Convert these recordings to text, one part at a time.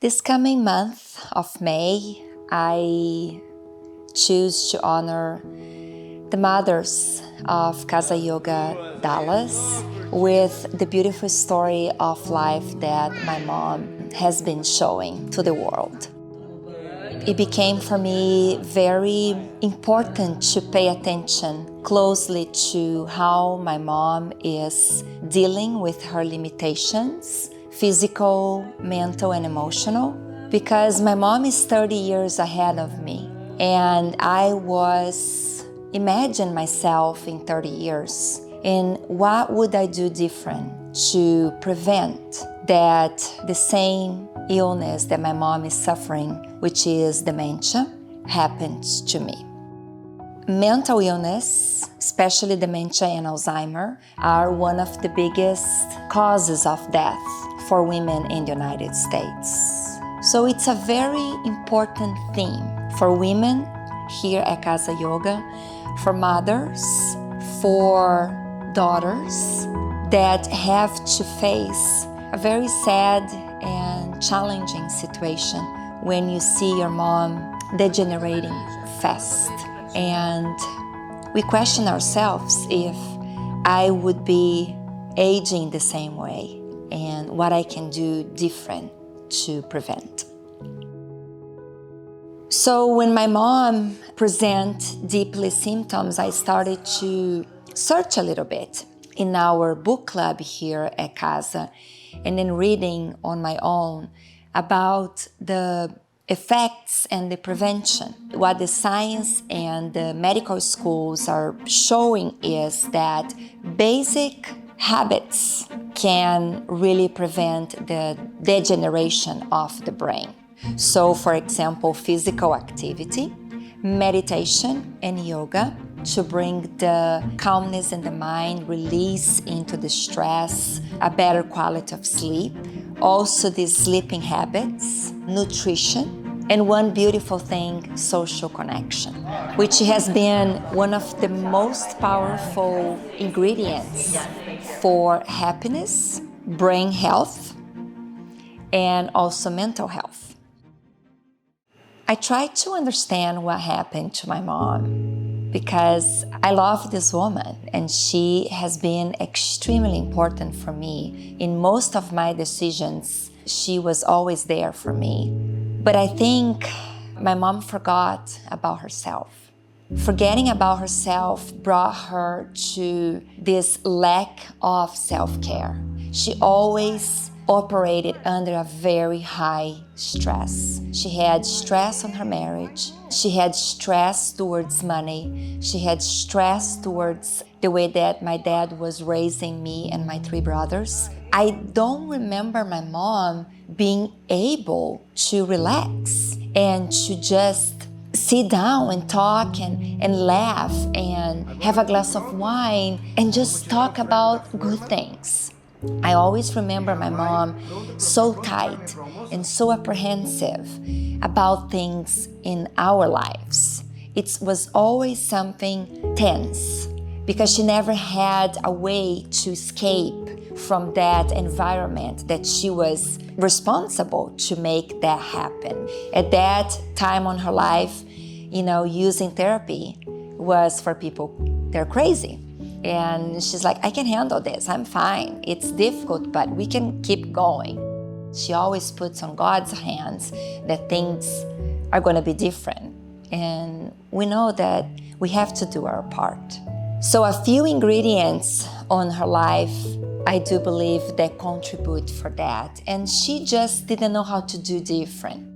This coming month of May, I choose to honor the mothers of Kasa Yoga Dallas with the beautiful story of life that my mom has been showing to the world. It became for me very important to pay attention closely to how my mom is dealing with her limitations, physical, mental, and emotional, because my mom is 30 years ahead of me. And I was imagine myself in 30 years and what would I do different to prevent that the same illness that my mom is suffering, which is dementia, happens to me. Mental illness, especially dementia and Alzheimer, are one of the biggest causes of death for women in the United States. So it's a very important theme for women here at Kasa Yoga, for mothers, for daughters that have to face a very sad and challenging situation when you see your mom degenerating fast. And we question ourselves if I would be aging the same way and what I can do different to prevent. So when my mom presented deeply symptoms, I started to search a little bit in our book club here at Kasa, and then reading on my own about the effects and the prevention. What the science and the medical schools are showing is that basic habits can really prevent the degeneration of the brain. So, for example, physical activity, meditation, and yoga to bring the calmness in the mind, release into the stress, a better quality of sleep. Also, these sleeping habits, nutrition, and one beautiful thing, social connection, which has been one of the most powerful ingredients for happiness, brain health, and also mental health. I tried to understand what happened to my mom because I love this woman and she has been extremely important for me. In most of my decisions, she was always there for me. But I think my mom forgot about herself. Forgetting about herself brought her to this lack of self-care. She always operated under a very high stress. She had stress on her marriage. She had stress towards money. She had stress towards the way that my dad was raising me and my 3 brothers. I don't remember my mom being able to relax and to just sit down and talk and laugh and have a glass of wine and just talk about good things. I always remember my mom so tight and so apprehensive about things in our lives. It was always something tense because she never had a way to escape from that environment that she was responsible to make that happen. At that time on her life, using therapy was for people, they're crazy. And she's like, I can handle this, I'm fine. It's difficult, but we can keep going. She always puts on God's hands that things are going to be different. And we know that we have to do our part. So a few ingredients on her life, I do believe that contribute for that. And she just didn't know how to do different.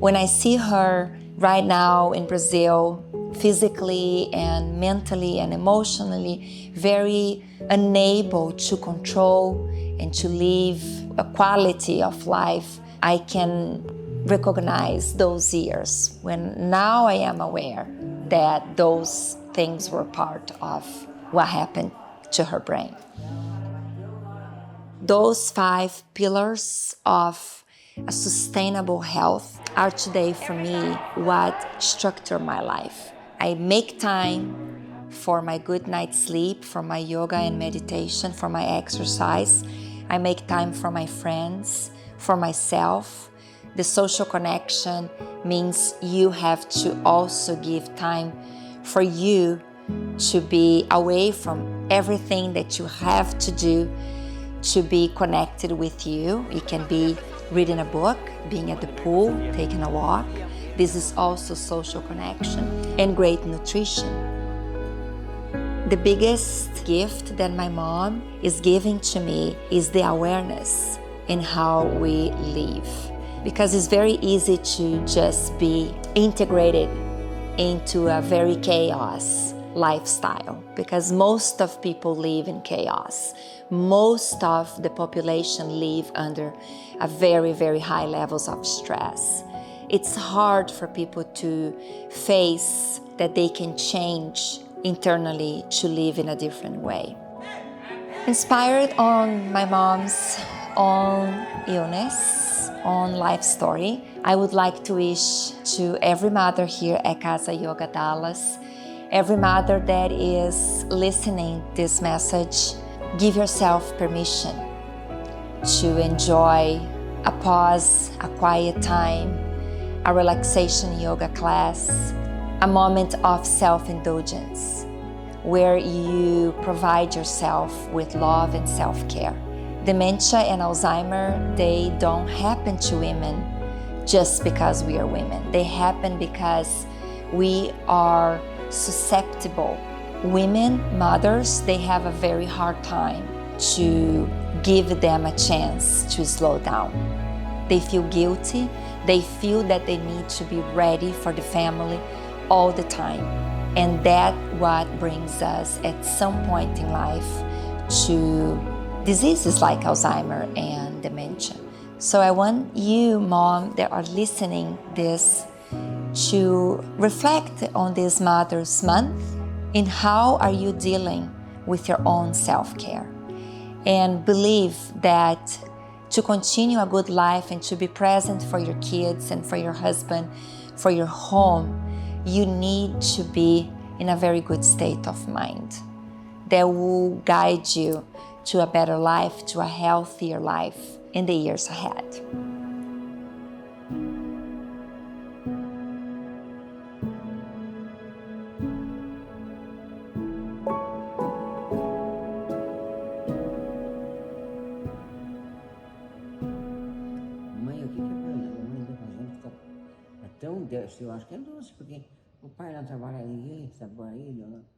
When I see her right now in Brazil, physically and mentally and emotionally very unable to control and to live a quality of life, I can recognize those years when now I am aware that those things were part of what happened to her brain. Those 5 pillars of a sustainable health are today for me what structure my life. I make time for my good night's sleep, for my yoga and meditation, for my exercise. I make time for my friends, for myself. The social connection means you have to also give time for you to be away from everything that you have to do to be connected with you. It can be reading a book, being at the pool, taking a walk. This is also social connection and great nutrition. The biggest gift that my mom is giving to me is the awareness in how we live. Because it's very easy to just be integrated into a very chaos lifestyle, because most of people live in chaos. Most of the population live under a very, very high levels of stress. It's hard for people to face that they can change internally to live in a different way. Inspired on my mom's own illness, own life story, I would like to wish to every mother here at Kasa Yoga Dallas, every mother that is listening this message, give yourself permission to enjoy a pause, a quiet time, a relaxation yoga class, a moment of self-indulgence where you provide yourself with love and self-care. Dementia and Alzheimer, they don't happen to women just because we are women. They happen because we are susceptible. Women, mothers, they have a very hard time to give them a chance to slow down. They feel guilty. They feel that they need to be ready for the family all the time. And that's what brings us at some point in life to diseases like Alzheimer and dementia. So I want you, mom, that are listening this, to reflect on this Mother's Month in how are you dealing with your own self-care. And believe that to continue a good life and to be present for your kids and for your husband, for your home, you need to be in a very good state of mind that will guide you to a better life, to a healthier life in the years ahead. Mãe, o que é problema? A mãe tá fazendo é tão doce, eu acho que é doce, porque o pai não trabalha ninguém, sabe aí, não.